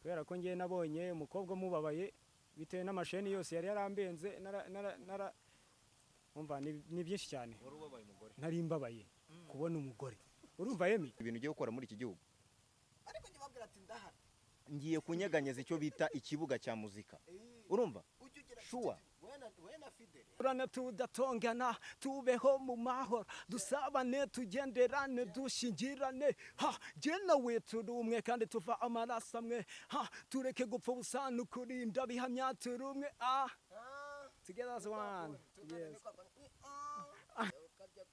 kubera ko ngiye nabonye umukobwa mubabaye bitewe n'amasheni yose yari yarambenze umva ni byinshi cyane. Nari mbabaye kubona umugore. Urumva yemi ibintu ugiye gukora muri iki gihugu ariko njye ati ndahari ngiye kunyeganyeza icyo bita ikibuga cya muzika. Urumva shuwa wena Fidele urana tudatongana tubeho mu mahoro dusabane tugenderane dushingirane je nawe turi umwe kandi tuva amaraso amwe tureke gupfa ubusana kurinda bihamya turi umwe together as one. Yes.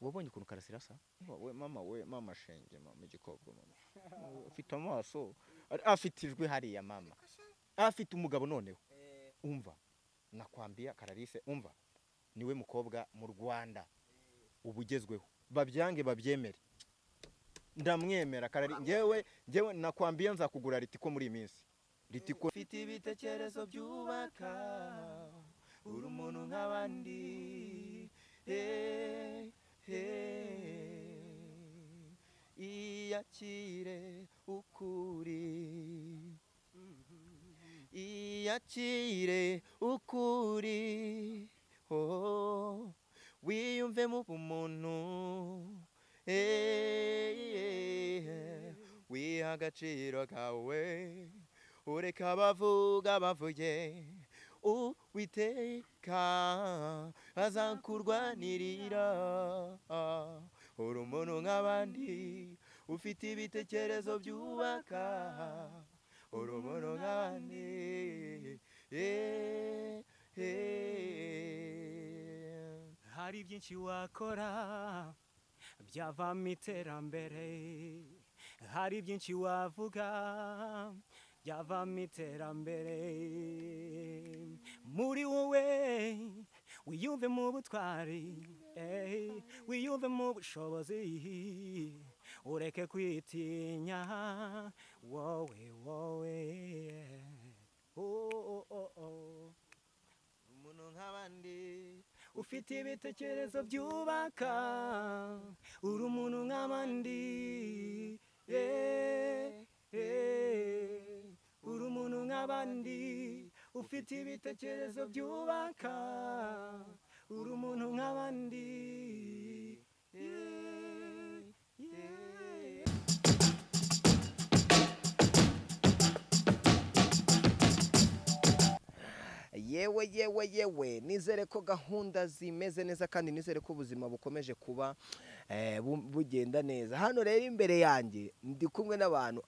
wabonye ukuntu Karasira asa we mama shenge mama igikobwa mama ufite amaso afite ijwi hariya mama afite umugabo noneho umva nakwambia Karalise umva niwe mukobwa mu Rwanda ubugezweho babyange babyemere ndamwemera Karari ngewe nakwambia nzakugura ritiko muri iminsi ritiko fite ibitekerezo byubaka uri umuntu nk'abandi iyakire ukuri wiyumve mu bumuntu wiha agaciro kawe ureka bavuga bavuye Uwiteka azakurwanirira uri umuntu nk'abandi ufite ibitekerezo byubaka uri umuntu nk'abandi hari byinshi wakora byavamo iterambere hari byinshi wavuga byavamo iterambere muri wowe wiyumve mu butwari wiyumve mu bushobozi ureke kwitinya wowe umuntu nk'abandi ufite ibitekerezo byubaka uri umuntu nk'abandi uri umuntu nk'abandi ufite ibitekerezo byubaka uri umuntu nk'abandi yewe nizere ko gahunda zimeze neza kandi nizere ko ubuzima bukomeje kuba bugenda neza. Hano rero imbere yanjye ndi kumwe n'abantu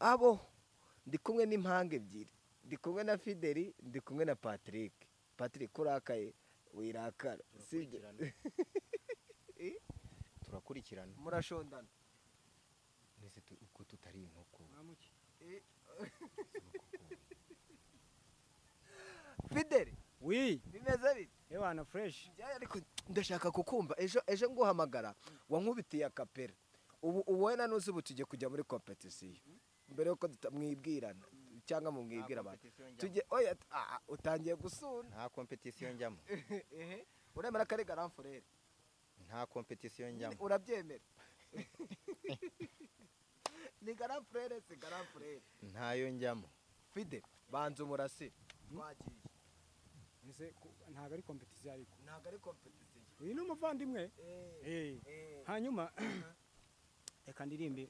ndi kumwe n'impanga ebyiri, ndi kumwe na Fidele, ndi kumwe na Patrick urakaye wirakara sibyo? turakurikirana murashondana nese uko tutari inkoko Fidele oui bimeze bite ewana fresh ariko ndashaka kukumva ejo nguhamagara wankubitiye akapera ubu wena nuzi butuje kujya muri competition mbere yuko mwibwirana cyangwa mumwibwira abantu tujye oya utangiye gusuna nta competition njyamo uremera kare garamfurere nta competition njyamo urabyemera ni garamfurere si garamfurere ntayo njyamo Fidele banza umurasire twagiye ntago ari competition ariko ntago ari competition uyu ni umuvandimwe hanyuma reka ndirimbe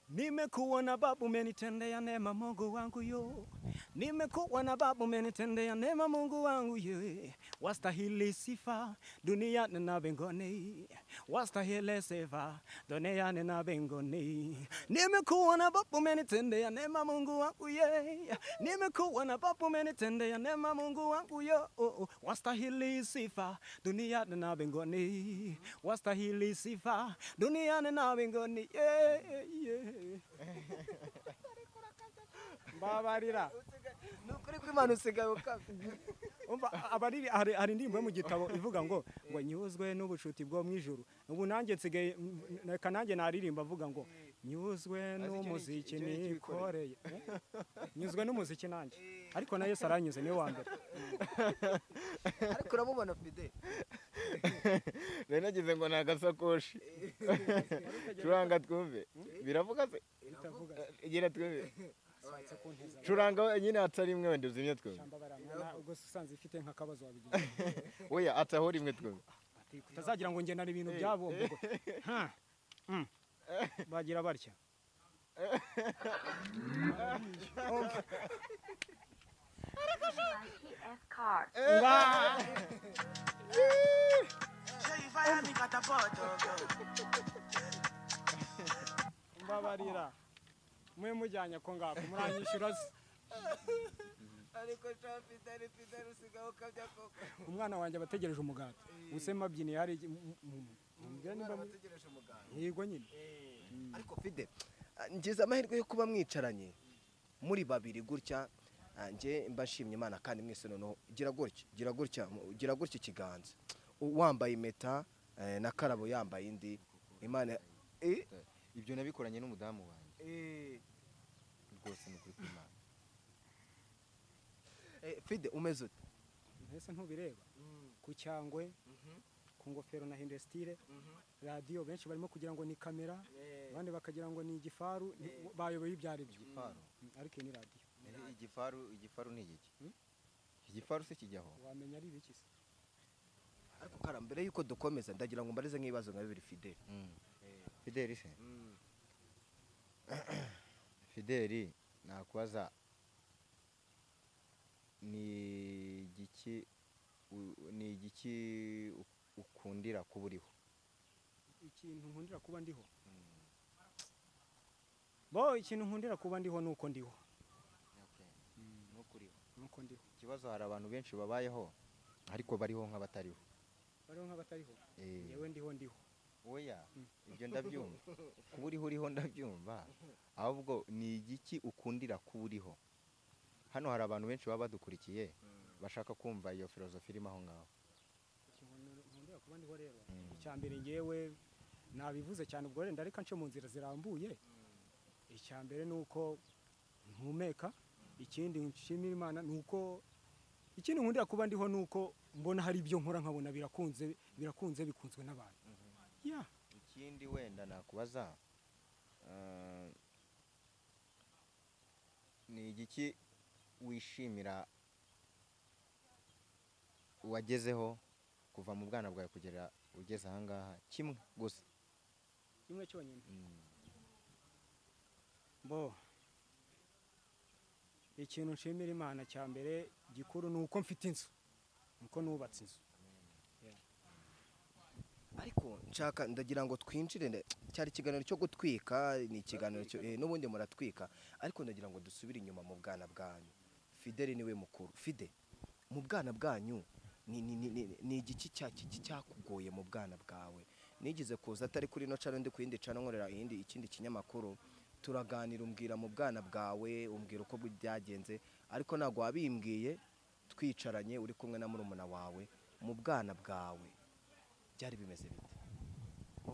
nimekuona babu umenitendea neema Mungu wangu yo nimekuona babu umenitendea neema Mungu wangu ye wastahili sifa duniani na mbinguni wastahili sifa duniani na mbinguni nimekuona babu umenitendea neema Mungu wangu ye nimekuona babu umenitendea neema Mungu wangu yo wastahili sifa duniani na mbinguni wastahili sifa duniani na mbinguni mbabarira nukuri kuri manu usigaye ukabye umva hari indirimbo yo mu gitabo ivuga ngo nyuzwe n'ubucuti bwo mu ijuru ubu nanjye nsigaye reka nanjye naririmba avuga ngo nyuzwe n'umuziki nikoreye nyuzwe n'umuziki nanjye ariko na Yesu aranyuze niwe wa mbere ariko uramubona Fidele rero nagize ngo nagasakoshi curanga twumve biravuga se gira twumve ushatse kunteza curanga nyine atari imwe wenda uzimye twebwe shamba baramwana ubwo usanze ifite nk'akabazo wabigira oya ataho rimwe twebwe ati kutazagira ngo ngendana ibintu byabo ubwo bagira batya mbabarira mwe mujyanye ko ngako muranyishyura se ariko Fidele usigaho ukabya koko umwana wanjye abategereje umugati usema byine hari abategereje umugati yego nyine ariko Fidele ngize amahirwe yo kuba mwicaranye muri babiri gutya nje mbashimye Imana kandi mwese noneho gira gutya ikiganza wambaye impeta na Karabo yambaye indi Imana ibyo nabikoranye n'umudamu wanjye rwose ni kuri Imana Fide umeze ute mbese ntubireba ku cyangwe ku ngofero na hindestire radio benshi barimo kugira ngo ni kamera abandi bakagira ngo ni igifaru bayoboye ibyari byo ariko ni radio igifaru ni igiki igifaru se kijyaho wamenya ari ibiki se ariko Karabo mbere yuko dukomeza ndagira ngo mbarize nk'ibibazo nka bibiri Fidele se Fidele nakubaza ni igiki ukundira kuba uriho ikintu nkundira kuba ndiho bo ikintu nkundira kuba ndiho nuko ndiho nuko ndiho ikibazo hari abantu benshi babayeho ariko bariho nk'abatariho yewe ndiho oya ibyo ndabyumva kuba uriho ndabyumva ahubwo ni igiki ukundira kuba uriho hano hari abantu benshi baba badukurikiye bashaka kumva iyo filozofi irimo aho ngaho nkundira kuba ndiho rero icyambere ngewe nabivuze cyane ubwo renda ariko nce mu nzira zirambuye icyambere nuko mpumeka ikindi nshimira Imana nuko ikindi nkundira kuba ndiho nuko mbona hari ibyo nkora nkabona birakunze bikunzwe n'abantu ikindi wenda nakubaza ni igiki wishimira wagezeho kuva mu bwana bwawe kugera ugeze ahangaha kimwe gusa kimwe cyonyine bo ikintu nshimira Imana cya mbere gikuru nuko mfite inzu nuko nubatse inzu ariko nshaka ndagira ngo twinjire cyari ikiganiro cyo gutwika ni ikiganiro n'ubundi muratwika ariko ndagira ngo dusubire inyuma mu bwana bwanyu Fidele niwe mukuru Fide mu bwana bwanyu ni igiki cyakugoye mu bwana bwawe nigize kuza atari kuri no channel ndi kuyindi channel nkorera ikindi kinyamakuru turaganira umbwira mu bwana bwawe umbwira uko byagenze ariko ntago wabimbwiye twicaranye uri kumwe na murumuna wawe mu bwana bwawe byari bimeze bite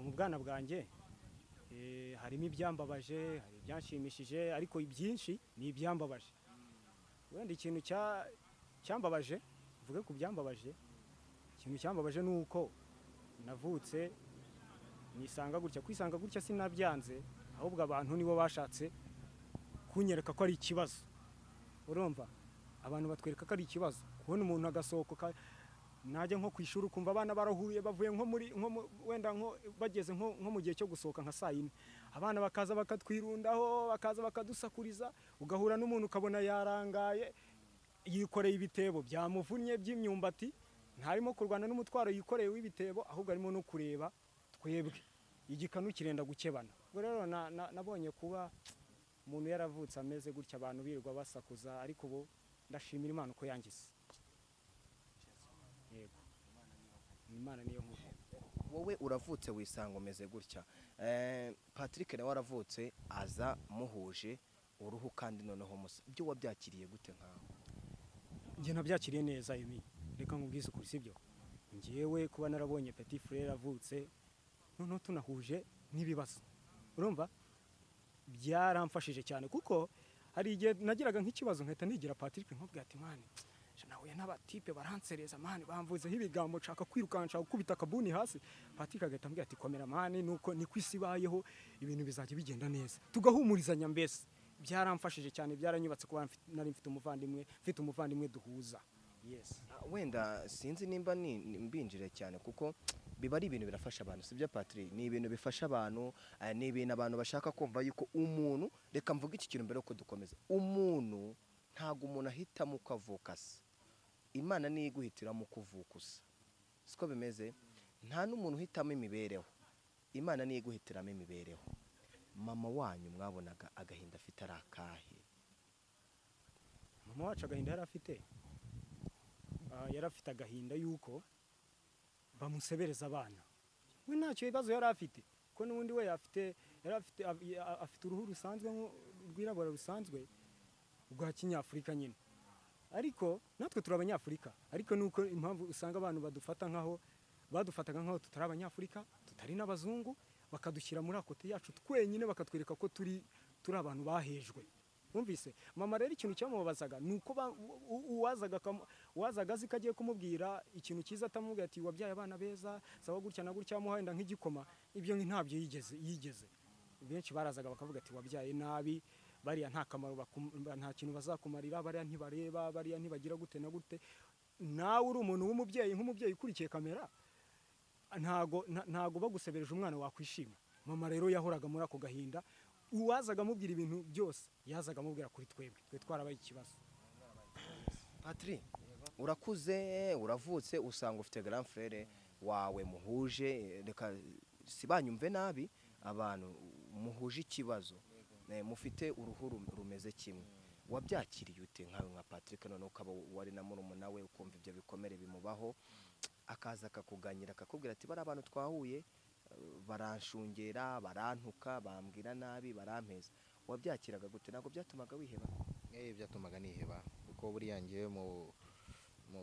mu bwana bwanjye harimo ibyambabaje hari ibyanshimishije ariko ibyinshi ni ibyambabaje wenda ikintu cyambabaje vuge ku byambabaje ikintu cyambabaje nuko navutse kwisanga gutya sinabyanze ahubwo abantu nibo bashatse kunyereka ko ari ikibazo urumva abantu batwereka ko ari ikibazo kubona umuntu agasohoka najya nko kwishura ukumva abana barahuye bavuye wenda bageze nko mu gihe cyo gusohoka nka saa yine abana bakaza bakatwirundaho bakaza bakadusakuriza ugahura n'umuntu ukabona yarangaye yikoreye ibitebo byamuvunnye by'imyumbati ntarimo kurwana n'umutwaro yikoreye w'ibitebo ahubwo arimo no kureba twebwe igikanu kirenda gukebana ubwo rero nabonye kuba umuntu yaravutse ameze gutya abantu birirwa basakuza ariko ubu ndashimira Imana uko yangize yego Imana niyo nkuru wowe uravutse wisanga umeze gutya Patrick nawe waravutse aza muhuje uruhu kandi noneho musa ibyo wabyakiriye gute nkaho njye nabyakiriye neza imi reka nkubwize ukuri sibyo ngewe kuba narabonye petit frère avutse noneho tunahuje n'ibibazo urumva byaramfashije cyane kuko hari igihe nagiraga nk'ikibazo nkahita nigira Patrick nkubwira ati mwana nahuye n'abatipe baransereza mani bamvuzeho ibigambo nshaka kwirukanka nshaka gukubita akabuni hasi Patrick agahita ambwira ati komera mani nuko ni kwisi bayeho ibintu bizajya bigenda neza tugahumurizanya mbese byaramfashije cyane, byaranyubatse kuba nari mfite umuvandimwe duhuza. Yes. Wenda sinzi nimba mbinjire cyane kuko biba ari ibintu birafasha abantu, sibyo Patrick? Ni ibintu bifasha abantu, ni ibintu abantu bashaka kumva yuko umuntu, reka mvuga iki kintu mbere yuko dukomeza, umuntu ntago umuntu ahitamo uko avuka se, Imana niyo iguhitiramo uko uvuka usa, siko bimeze. Nta n'umuntu uhitamo imibereho, Imana niyo iguhitiramo imibereho. Mama wanyu mwabonaga agahinda afite ari akahe? Mama wacu agahinda yari afite agahinda yuko bamusebereza abana. We ntacyo bibazo yari afite, ko n'ubundi we afite uruhu rusanzwe rwirabura rusanzwe rwa kinyafurika nyine. Ariko natwe turi abanyafurika, ariko nuko impamvu usanga abantu badufataga nkaho tutari abanyafurika, tutari n'abazungu, bakadushyira muri akote yacu twenyine, bakatwereka ko turi abantu bahejwe. Umvise mama rero ikintu cyamubabazaga nuko uwazaga azi ko agiye kumubwira ikintu cyiza, atamubwira ati wabyaye abana beza sawa gutya na gutya, muhenda nk'igikoma, ibyo ntabyo yigeze. Benshi barazaga bakavuga ati wabyaye nabi, bariya nta kamaro, nta kintu bazakumarira, bariya ntibareba, bariya ntibagira gute na gute. Nawe uri umuntu w'umubyeyi, nk'umubyeyi ukurikiye kamera, ntago bagusebereje umwana wakwishima. Mama rero yahoraga muri ako gahinda, uwazaga amubwira ibintu byose yazaga amubwira kuri twe twarabaye ikibazo. Patrick, urakuze, uravutse, usanga ufite grand frère wawe muhuje, reka sibanyumve nabi, abantu muhuje ikibazo, mufite uruhu rumeze kimwe. Wabyakiriye ute nka Patrick, none ukaba wari na murumuna we, ukumva ibyo bikomere bimubaho, akaza akakuganyira akakubwira ati bari abantu twahuye baranshungera, barantuka, bambwira nabi, barampeza, wabyakiraga gute? Ntabwo byatumaga wiheba? Byatumaga niheba, kuko buriya ngiye mu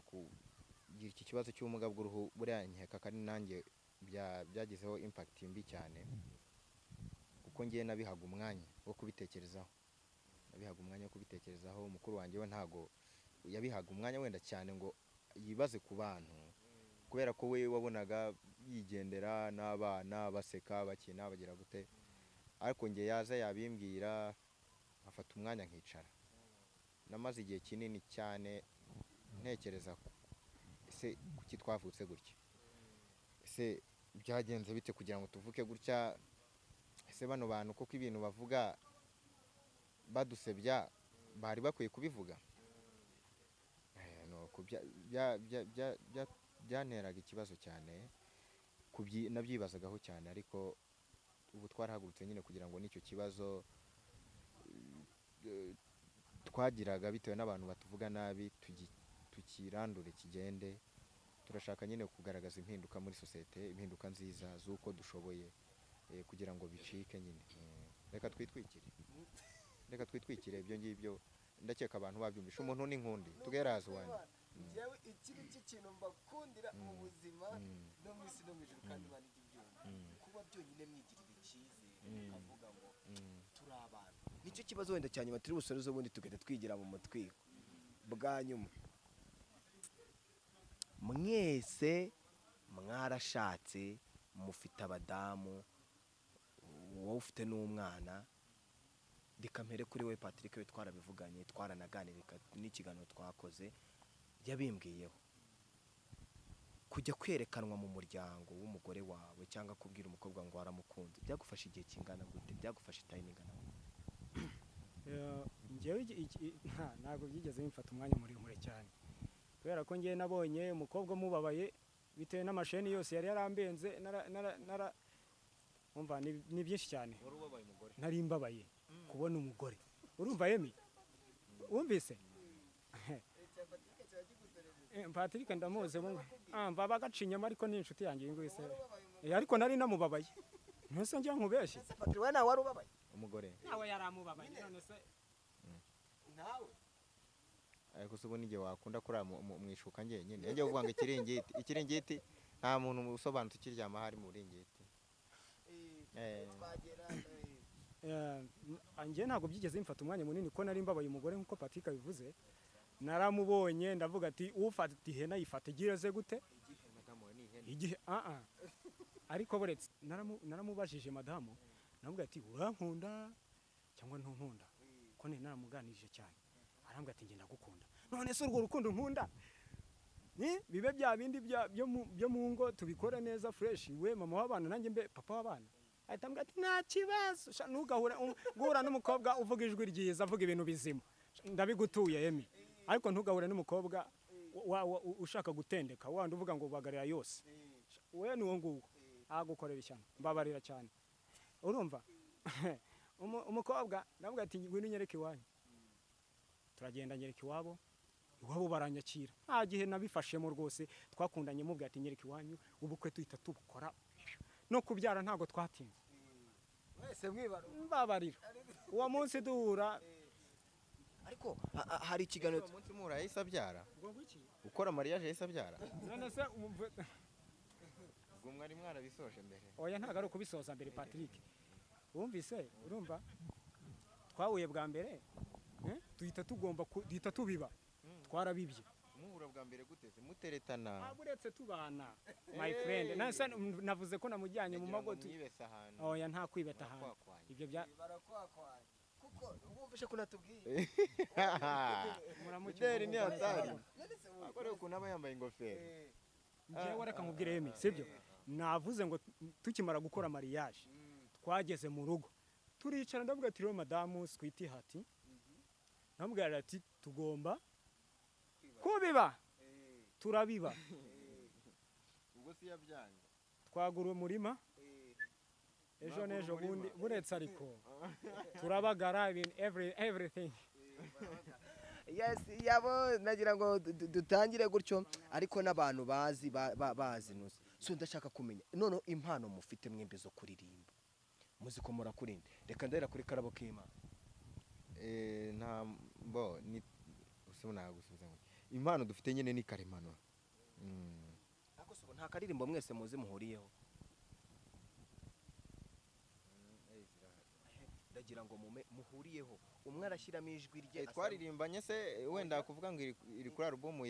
kugira iki kibazo cy'ubumuga bw'uruhu, buriya nkeka kandi nanjye byagizeho impact mbi cyane, kuko ngiye nabihaga umwanya wo kubitekerezaho, mukuru wanjye we ntago yabihaga umwanya wenda cyane ngo yibaze ku bantu, kubera ko we wabonaga yigendera n'abana baseka bakina bagira gute, ariko ngiye yaza yabimbwira afata umwanya nkicara. Namaze igihe kinini cyane ntekereza ese kuki twavutse gutya, ese byagenze bite kugira ngo tuvuke gutya, ese bano bantu koko ibintu bavuga badusebya bari bakwiye kubivuga. Byanteraga ikibazo cyane, nabyibazagaho cyane, ariko ubu twarahagurutse nyine kugira ngo n'icyo kibazo twagiraga bitewe n'abantu batuvuga nabi tukirandure kigende. Turashaka nyine kugaragaza impinduka muri sosiyete, impinduka nziza z'uko dushoboye, kugira ngo bicike nyine. Reka twitwikire ibyo ngibyo, ndakeka abantu babyumvisha. Umuntu n'inkundi tugeraza wanyu. Jewe ikiri cy'ikintu mbakundira mu buzima no mu isi no mu ijuru, kandi bani ibyumva kuba byonyine mwigirira icyizere, ukavuga ngo turi abantu. Nicyo kibazo wenda cyanyuma turi busorezo, ubundi tugenda twigira mu mutwiko bwa nyuma. Mwese mwarashatse, mufite abadamu, wowe ufite n'umwana. Reka mpere kuri we Patrick, we twarabivuganye, twaranaganirika n'ikiganiro twakoze, yabimbwiyeho kujya kwerekanwa mu muryango w'umugore wawe cyangwa kubwira umukobwa ngo waramukunze, byagufasha igihe kingana gute? Byagufasha time ingana gute? Ngewe ntabwo byigeze bimfata umwanya muremure cyane, kubera ko ngewe nabonye umukobwa mubabaye bitewe n'amasheni yose yari yarambenze. Umva ni byinshi cyane, nari mbabaye kubona umugore. Urumva Yemi, wumvise? Patrick ndamuze mba gacinyama, ariko ni inshuti yanjye ingwise, ariko nari namubabaye. Ntese njya nkubeshye Patrick, we nawe wari ubabaye? Umugore nawe yaramubabaye, none se nawe ariko se ubu n'igihe wakunda kurara mu ishuka njye nyine yajya kuvuga ngo ikiringiti nta muntu usobanutse ukiryama hari mu ringiti. Njye ntabwo byigeze bimfata umwanya munini, ko nari mbabaye umugore nk'uko Patrick abivuze. Naramubonye ndavuga ati ufata ihene ayifata igireze gute igihe ariko buretse naramubajije madamu, navuga ati urankunda cyangwa ntunkunda? ko ni naramuganirije cyane arambwira ati ngenda gukunda none se urwo rukundo nkunda bibe bya bindi byo mu ngo tubikore neza fresh we mama w'abana nanjye mbe papa w'abana ahita ambwira ati nta kibazo ntugahura guhura n'umukobwa uvuga ijwi ryiza avuga ibintu bizima ndabigutuye Emi ariko ntugahure n'umukobwa ushaka gutendeka wandi uvuga ngo bagarira yose we nuwo nguwo agukorera ishyano mbabarira cyane urumva umukobwa ndavuga ati ngwino unyereke iwanyu turagenda nyereka iwabo baranyakira nta gihe nabifashemo rwose twakundanye mubwira ati nyereka iwanyu ubukwe tuhita tubukora no kubyara ntago twatinze wese mbabarira uwo munsi duhura ariko hari ikiganiro uwo munsi muhura yahise abyara ukora mariage yahise abyara none se ubwo mwari mwarabisoje mbere oya ntago ari ukubisoza mbere Patrick wumvise urumva twahuye bwa mbere duhita tugomba duhita tubiba twarabibye muhura bwa mbere guteze muteretana uretse tubana my friend nase navuze ko namujyanye mu mago oya nta kwibeta ahantu ibyo bya barakwakwanya kuko ubumvishe ko natubwiye Fidele ni hatari akore ukuntu aba yambaye ingofero njyewe reka nkubwire Emi sibyo navuze ngo tukimara gukora mariage twageze mu rugo turicara ndavuga ati rero madamu Sweetie hati namubwira ati tugomba kubiba turabiba ubwo si yabyanga twagura umurima ejo nejo bundi buretse ariko turabagara everything yes yabo nagira ngo dutangire gutyo ariko n'abantu bazi nusa so ndashaka kumenya none impano mufite mwembe zo kuririmba muziko murakurinde reka ndahera kuri Karabo k'Imana nta bo ni usubona gusubiza ngo impano dufite nyene ni karemano ako so nta karirimbo mwese muzi muhuriyeho ndagira ngo muhuriyeho umwe arashyiramo ijwi rye twaririmbanye se wenda kuvuga ngo iri kuri album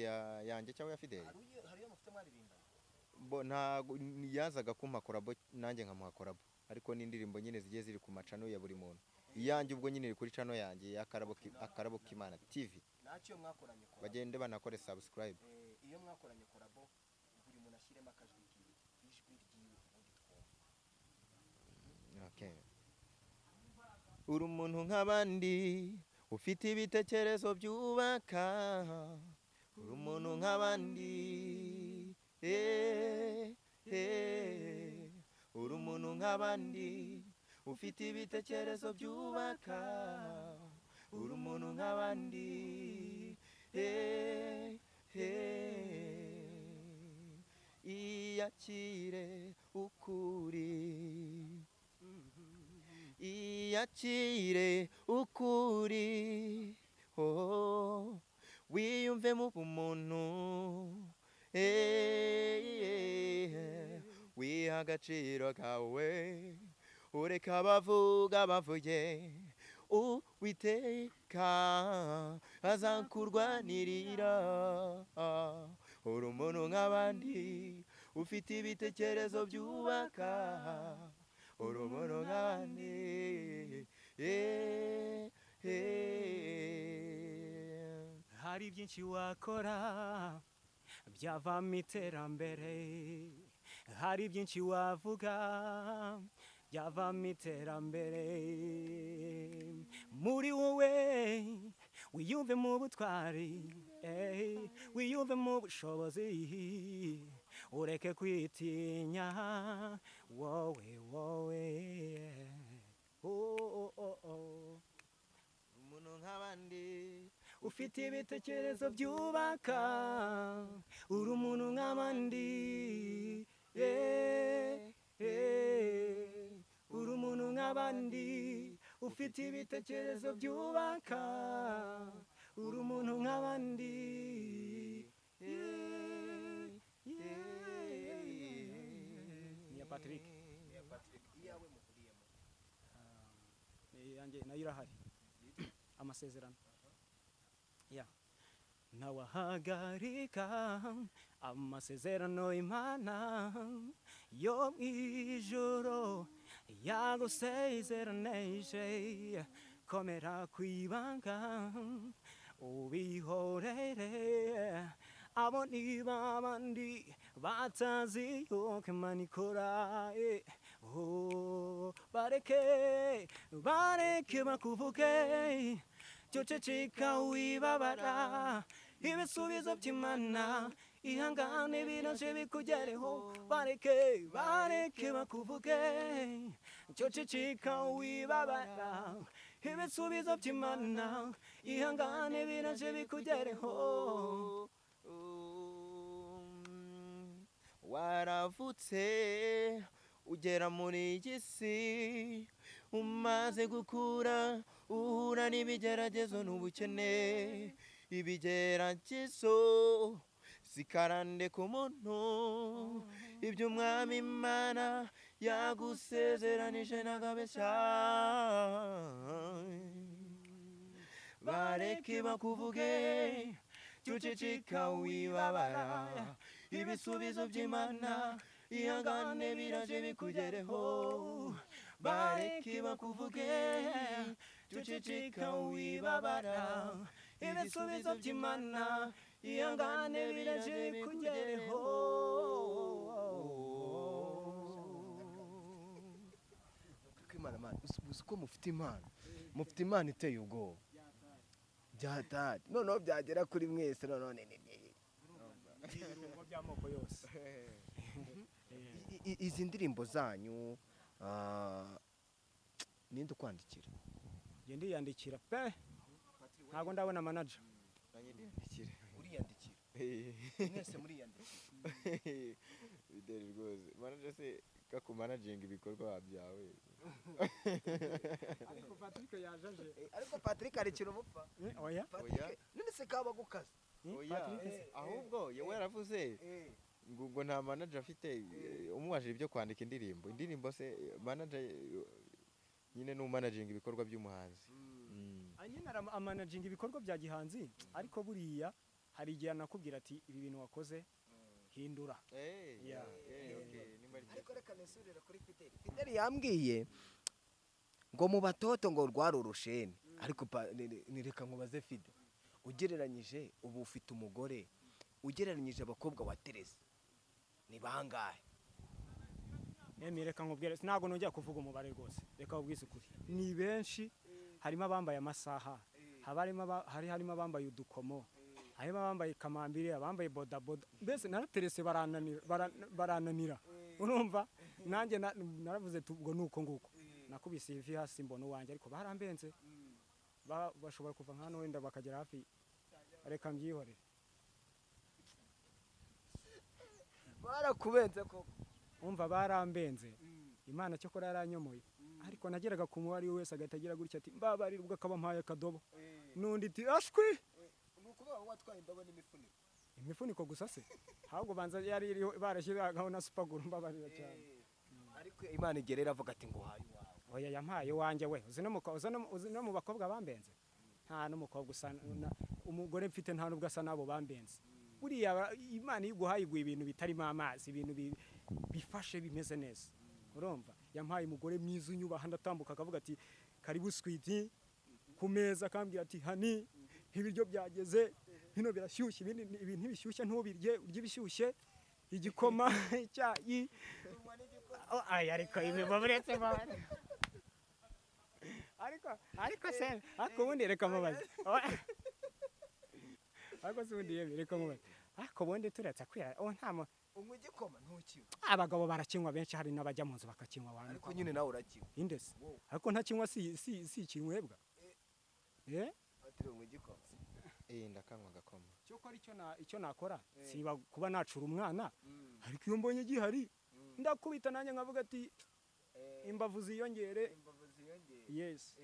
yanjye cyangwa ya Fidele hariyo mufite mwaririmbanye bo ntago yazaga kumpa Karabo nanjye nkamuha Karabo ariko n'indirimbo nyine zigiye ziri ku macano ya buri muntu iyanjye ubwo nyine iri kuri channel yanjye ya Karabo k'Imana TV nacyo mwakoranye ko bagende banakore subscribe iyo mwakoranye Karabo buri muntu ashyiremo akajwi ijwi ryiwe ubundi twumva okay uri umuntu nk'abandi ufite ibitekerezo byubaka uri umuntu nk'abandi uri umuntu nk'abandi ufite ibitekerezo byubaka uri umuntu nk'abandi iyakire ukuri iyakire ukuri wiyumve mu bumuntu wiha agaciro kawe ureka abavuga bavuye Uwiteka azakurwanirira uri umuntu nk'abandi ufite ibitekerezo byubaka uri umuntu nk'abandi hari byinshi wakora byavamo iterambere hari byinshi wavuga byavamo iterambere muri wowe wiyumve mu butwari wiyumve mu bushobozi ureke kwitinya wowe umuntu nk'abandi ufite ibitekerezo byubaka uri umuntu nk'abandi uri umuntu nk'abandi ufite ibitekerezo byubaka uri umuntu nk'abandi niya Patrick iyawe muhuriyemo yanjye nayo irahari amasezerano ya ntawahagarika amasezerano Imana yo mu ijoro yagusezeranije komera kwibanga ubihorere abo ni babandi batazi yuko Imana ikora bareke bakuvuge ceceka wibabara ibisubizo by'Imana ihangane biraje bikugereho bareke bakuvuge ceceka wibabara ibisubizo by'Imana ihangane biraje bikugereho. Waravutse ugera muri iyi si umaze gukura uhura n'ibigeragezo n'ubukene ibigeragezo zikarande ku muntu ibyo Umwami Imana yagusezeranije nagabeshya bareke bakuvuge ceceka wibabara ibisubizo by'Imana ihangane biraje bikugereho bareke bakuvuge ceceka wibabara ibisubizo by'Imana ihangane biraje bikugereho. Uko mufite impano iteye ubwoba byatari noneho byagera kuri mwese none ibirungo by'amoko yose. Izi ndirimbo zanyu ninde ukwandikira? Njye ndiyandikira pe ntabwo ndabona manager. Uriyandikira mwese muriyandikira Fidele rwose manager se kakumanaginga ibikorwa byawe ariko Patrick yajaje ariko Patrick ari kintu mupfa oya none se kaba gukaza ahubwo yewe yaravuze ngo nta manager afite umubajije ibyo kwandika indirimbo se manager nyine n'umanaginga ibikorwa by'umuhanzi nyine amanaginga ibikorwa bya gihanzi ariko buriya hari igihe anakubwira ati ibi bintu wakoze hindura. ariko reka nesurira kuri Fidele yambwiye ngo mu batoto ngo rwari urusheni ariko nireka nkubaze Fide ugereranyije ubu ufite umugore ugereranyije abakobwa wa Teresa ni bangahe? Reka nkubwire ntabwo nongera kuvuga umubare rwose reka ubwise ukuri ni benshi harimo abambaye amasaha harimo abambaye udukomo harimo abambaye kamambiri abambaye bodaboda mbese na Teresa barananira urumva nanjye naravuze ubwo nuko nguko nakubise ivi hasi mbona uwanjye ariko barambenze bashobora kuva hano wenda bakagera hafi reka mbyihorere barakubenze koko umva barambenze Imana cyo kora yaranyomoye ariko nageraga ku muwari wese agatagira gutya ati mbabarira ubwo akaba mpaye akadobo nundi ati ashwi nuko watwaye indobo imifuniko gusa se ahubwo banza yari barashyiragaho na supaguru mbabarira cyane ariko Imana igerera avuga ati ngo haye wawe oya yampaye wanjye we uzi no mu bakobwa bambenze nta n'umukobwa usa umugore mfite nta n'ubwo asa nabo bambenze buriya Imana iguhaye iguha ibintu bitarimo amazi ibintu bifashe bimeze neza urumva yampaye umugore mwiza unyubaha ndatambuka akavuga ati karibu switi ku meza akambwira ati hani ibiryo byageze hino birashyushye ibintu bishyushye ntubirye urye ibishyushye igikoma icyayi ariko ibibo buretse ariko se ubundi reka mubaze ariko se ubundi reka mubaze ariko ubundi turetse kwira nta unywa igikoma ntukiwe abagabo barakinywa benshi hari n'abajya mu nzu bakakinywa wanyu ariko nyine nawe urakiwe indese ariko ntakinywa si ikinywebwa atiri unywa igikoma ndakanywa agakoma cyokora icyo nakora siba kuba nacura umwana ariko iyo mbonye gihari ndakubita nanjye nkavuga ati imbavu ziyongere yes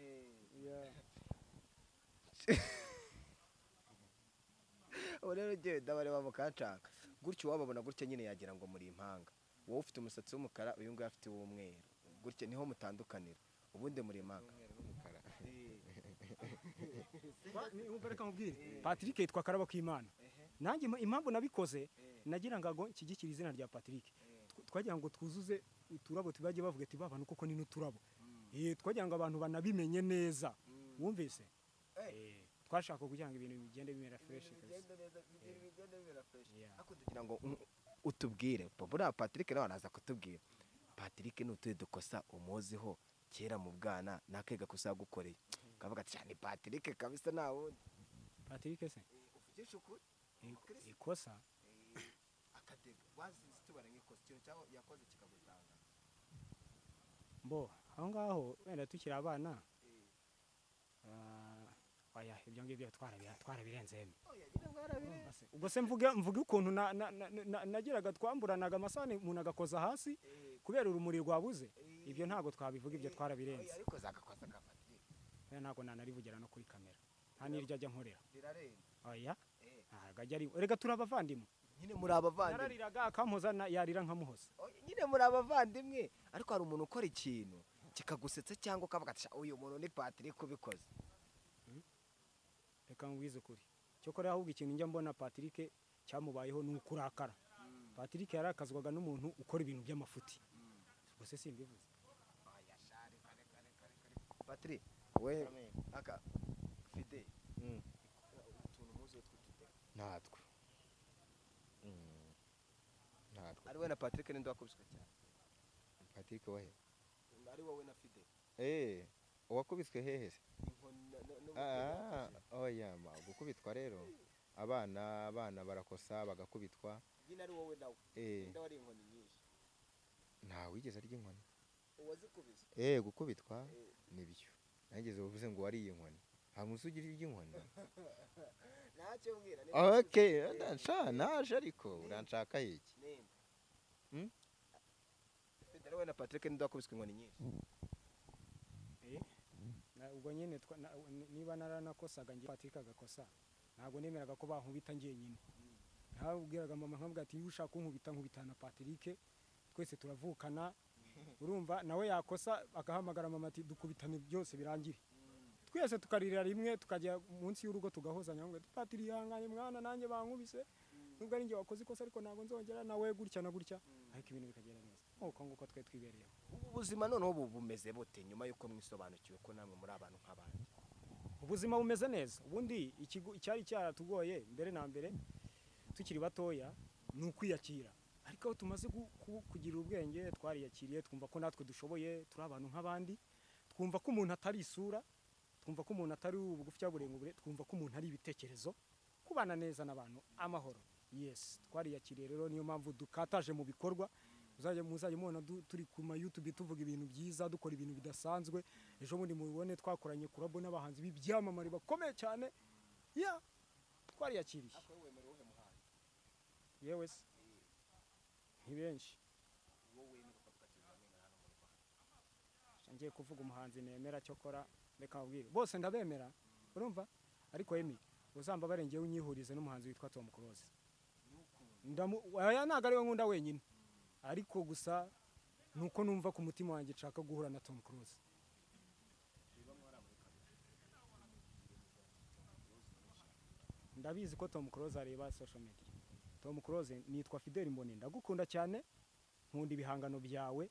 rero ngewe ndabareba mukanshaka gutyo wababona gutya nyine yagira ngo muri impanga wowe ufite umusatsi w'umukara uyu nguyu afite uw'umweru gutya niho mutandukanira ubundi muri impanga reka nkubwire Patrick yitwa Karabo k'Imana nanjye impamvu nabikoze nagira ngo nshyigikire izina rya Patrick twagira ngo twuzuze uturabo tubajye bavuga ati babana koko ni n'uturabo twagira ngo abantu banabimenye neza wumvise twashaka kugira ngo ibintu bigende bimera fresh ako tugira ngo utubwire buriya Patrick nawe araza kutubwira Patrick n'utuye dukosa umuziho kera mu bwana nakega kosa gukoreye kavuga cyane Patrick kabisa nta wundi Patrick se uvugisha ukuri ikosa akatega wazize tubara nk'ikosa cyo cyaho yakoze kikagutanga mbo aho ngaho wenda tukiri abana oya ibyo ngibyo twarabirenze ubwo se mvuga ukuntu nagiraga twamburanaga amasahani umuntu agakoza hasi kubera urumuri rwabuze ibyo ntago twabivuga ibyo twarabirenze ariko zagakoza Patrick ntago nanarivugira no kuri kamera nta niryo ajya nkorera birarenze oya ntago ajya ari rega turabavandimwe nyine muri abavandimwe narariraga akampoza yarira nkamuhoza nyine muri abavandimwe ariko hari umuntu ukora ikintu kikagusetsa cyangwa ukavuga ati uyu muntu ni Patrick ubikoze reka ngwize ukuri cyo kora ahubwo ikintu njya mbona Patrick cyamubayeho ni ukurakara Patrick yarakazwaga n'umuntu ukora ibintu by'amafuti ubwo se simbivuze Patrick we aka Fidele utuntu muzo twitute natwe ari we na Patrick ninde wakubiswe cyane Patrick wahe ari wowe na Fidele uwakubiswe hehe se oya gukubitwa rero abana barakosa bagakubitwa nyine ari wowe nawe nda wari inkoni nyinshi nta wigeze arya inkoni uwazikubise gukubitwa nibyo nageze uvuze ngo wari inkoni nta muzi ugira inkoni ntacyo mbwira okay naje ariko uranshaka iki Fidele we na Patrick ninde wakubiswe inkoni nyinshi ubwo nyine niba naranakosaga ngiye Patrick agakosa ntabwo nemeraga ko bankubita ngiye nyine ntabwiraga mama nkavuga ati ushaka kunkubita nkubitana Patrick twese turavukana urumva nawe yakosa akahamagara mama ati dukubitane byose birangire twese tukaririra rimwe tukajya munsi y'urugo tugahozanya ngo Patrick yanganye mwana nanjye bankubise nubwo ari ngiye wakoze ikosa ariko ntabwo nzongera nawe gutya na gutya ariko ibintu bikagera neza nguko twe twibereyeho ubuzima noneho bumeze bote nyuma yuko mwisobanukiwe ko namwe muri abantu nk'abandi ubuzima bumeze neza ubundi icyari cyaratugoye mbere na mbere tukiri batoya ni ukwiyakira ariko aho tumaze kugira ubwenge twariyakiriye twumva ko natwe dushoboye turi abantu nk'abandi twumva ko umuntu atari isura twumva ko umuntu atari ubugufi cy'uburebure twumva ko umuntu ari ibitekerezo kubana neza n'abantu amahoro yes twariyakiriye rero niyo mpamvu dukataje mu bikorwa muzajya mubona turi ku ma YouTube tuvuga ibintu byiza dukora ibintu bidasanzwe ejo bundi mubibone twakoranye Karabo n'abahanzi b'ibyamamare bakomeye cyane twariyakiriye yewe se ntibenshi ngiye kuvuga umuhanzi nemera cyo kora reka mbwire bose ndabemera urumva ariko uzamba barengewe unyihurize n'umuhanzi witwa Tom Close aya ntago ari we nkunda wenyine ariko gusa nuko numva ku mutima wanjye nshaka guhura na Tom Close ndabizi ko Tom Close areba social media Tom Close nitwa Fidele Mbone ndagukunda cyane nkunda ibihangano byawe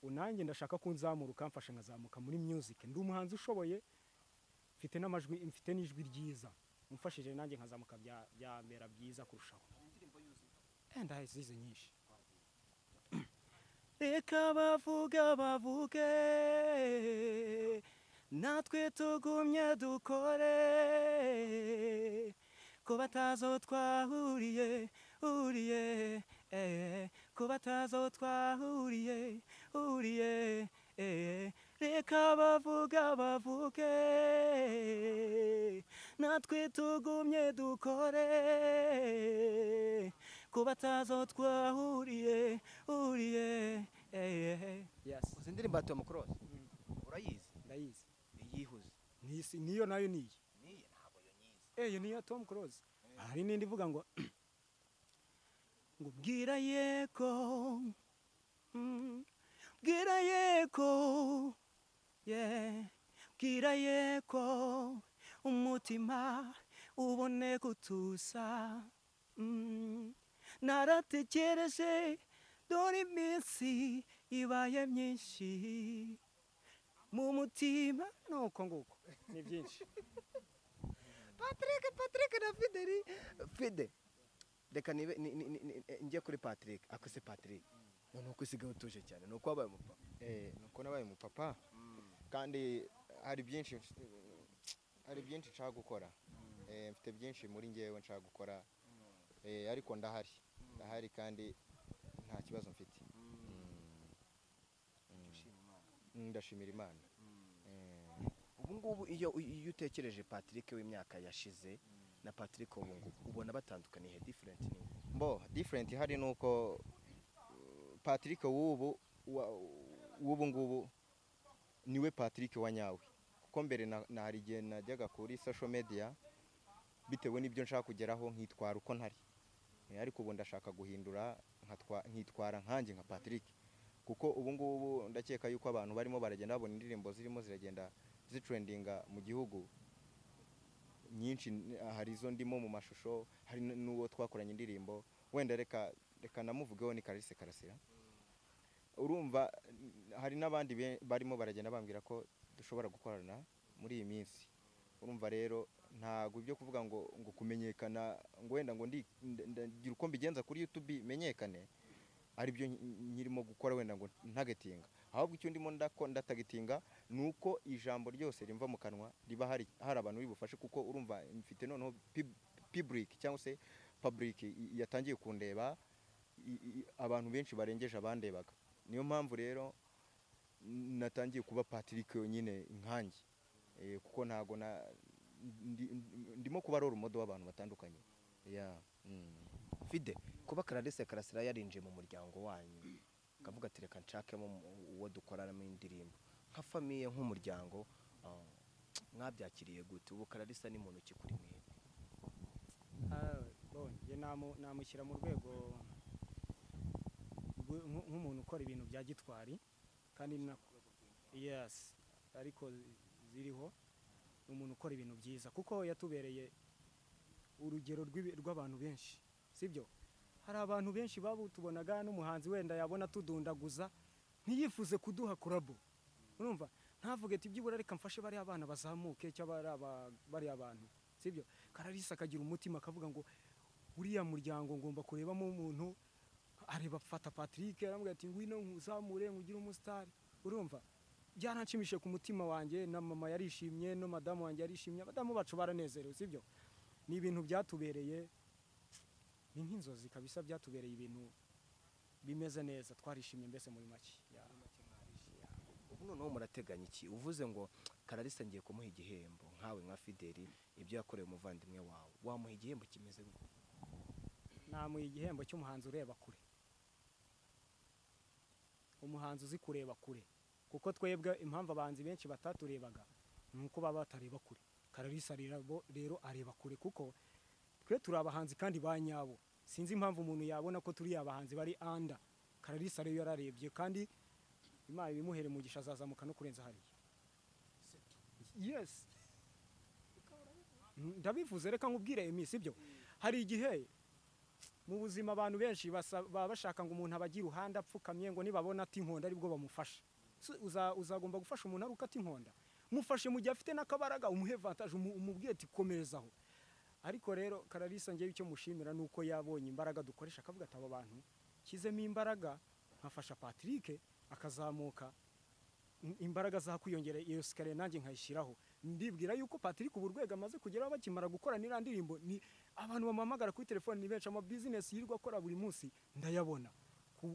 unanjye ndashaka kunzamura ukamfasha nkazamuka muri music ndi umuhanzi ushoboye mfite n'ijwi ryiza umfashije nanjye nkazamuka byambera byiza kurushaho ndahizize nyinshi reka bavuge natwe tugumye dukore ko batazo twahuriye ko batazo twahuriye reka bavuge natwe tugumye dukore ko batazo twahuriye yes uzi indirimbo ya Tom Close urayizi ndayizi iyihuze niyo nayo niyi ntabwo yo nyizi niyo Tom Close hari n'indi ivuga ngo bwira yeko bwira yeko umutima ubone gutuza naratekereje dore iminsi ibaye myinshi mu mutima nuko nguko ni byinshi. Patrick na Fidele. Fide, reka njye kuri Patrick. Akose Patrick, none uko usigaye utuje cyane, nuko wabaye umupapa. nuko nabaye umupapa kandi hari byinshi nshaka gukora. Mfite byinshi muri ngewe nshaka gukora, ariko ndahari kandi nta kibazo mfite. Ndashimira Imana. Ubu ngubu iyo utekereje Patrick w'imyaka yashize na Patrick ubu ngubu ubona batandukaniye different ni different hari nuko Patrick w'ubu ngubu niwe Patrick wa nyawe, kuko mbere hari igihe najyaga kuri social media bitewe n'ibyo nshaka kugeraho nkitwara uko ntari, ariko ubu ndashaka guhindura nkitwara nkanjye nka Patrick, kuko ubu ngubu ndakeka yuko abantu barimo baragenda babona indirimbo zirimo ziragenda zitrendinga mu gihugu nyinshi. Hari izo ndimo mu mashusho, hari n'uwo twakoranye indirimbo, wenda reka namuvugeho ni Karasira. Urumva hari n'abandi barimo baragenda bambwira ko dushobora gukorana muri iyi minsi. Urumva rero ntago ibyo kuvuga ngo kumenyekana ngo wenda ngo ndagira uko mbigenza kuri YouTube menyekane ari byo nyirimo gukora wenda ngo ntagetinga, ahubwo icyo ndimo ndatagetinga nuko ijambo ryose rimva mu kanwa riba hari abantu bibufashe, kuko urumva mfite noneho public cyangwa se public yatangiye kundeba, abantu benshi barengeje abandebaga. Niyo mpamvu rero natangiye kuba Patrick nyine nkanjye, kuko ntago ndimo kuba role model w'abantu batandukanye. Fide, kuba Karasira yarinjiye mu muryango wanyu akavuga ati reka nshakemo uwo dukorana indirimbo nka famiye nk'umuryango, mwabyakiriye gute? Ubu Karasira ni muntu ki kuri mwe? Njye namushyira mu rwego nk'umuntu ukora ibintu bya gitwari kandi yes, ariko ziriho umuntu ukora ibintu byiza, kuko yatubereye urugero rw'abantu benshi, sibyo? Hari abantu benshi tubonaga n'umuhanzi wenda yabona tudundaguza ntiyifuze kuduha Karabo, urumva ntavuge ati byibura reka mfashe bari abana bazamuke cyangwa bari abantu, sibyo? Karasira akagira umutima akavuga ngo uriya muryango ngomba kurebamo umuntu, areba fata Patrick aramubwira ati ngwino nkuzamure ngugire umustar. Urumva byaranshimishije ku mutima wanjye, na mama yarishimye, no madamu wanjye yarishimye, abadamu bacu baranezerewe, sibyo? Ni ibintu byatubereye ni nk'inzozi kabisa, byatubereye ibintu bimeze neza, twarishimye mbese muri make. Ubu noneho murateganya iki? Uvuze ngo Karasira ngiye kumuha igihembo nkawe nka Fidele, ibyo yakoreye umuvandimwe wawe, wamuha igihembo kimeze gute? Namuha igihembo cy'umuhanzi ureba kure, umuhanzi uzi kureba kure, kuko twebwe impamvu abanzi benshi bataturebaga nuko baba batareba kure. Karasira rero areba kure, kuko twe turi abahanzi kandi ba nyabo. Sinzi impamvu umuntu yabona ko turi abahanzi bari anda. Karasira rero yararebye, kandi Imana ibimuhere mugisha azazamuka no kurenza hariya. Yes, ndabivuze, reka nkubwire Emi, sibyo? Hari igihe mu buzima abantu benshi baba bashaka ngo umuntu abagira iruhande apfukamye, ngo nibabona ati inkonda aribwo bamufasha. Uzagomba gufasha umuntu ari uko ati inkonda, mufashe mu gihe afite n'akabaraga, umuhe avantage, umubwire ati komerezaho. Ariko rero Karasira ngiye icyo mushimira nuko yabonye imbaraga dukoresha, akavuga ati aba bantu kizemo imbaraga, nkafasha Patrick akazamuka, imbaraga za kwiyongera iyo sikare nanjye nkayishyiraho. Ndibwira yuko Patrick ubu rwego amaze kugeraho bakimara gukora n'indirimbo, ni abantu bamuhamagara kuri telefone ni benshi, ama business yirwa akora buri munsi ndayabona,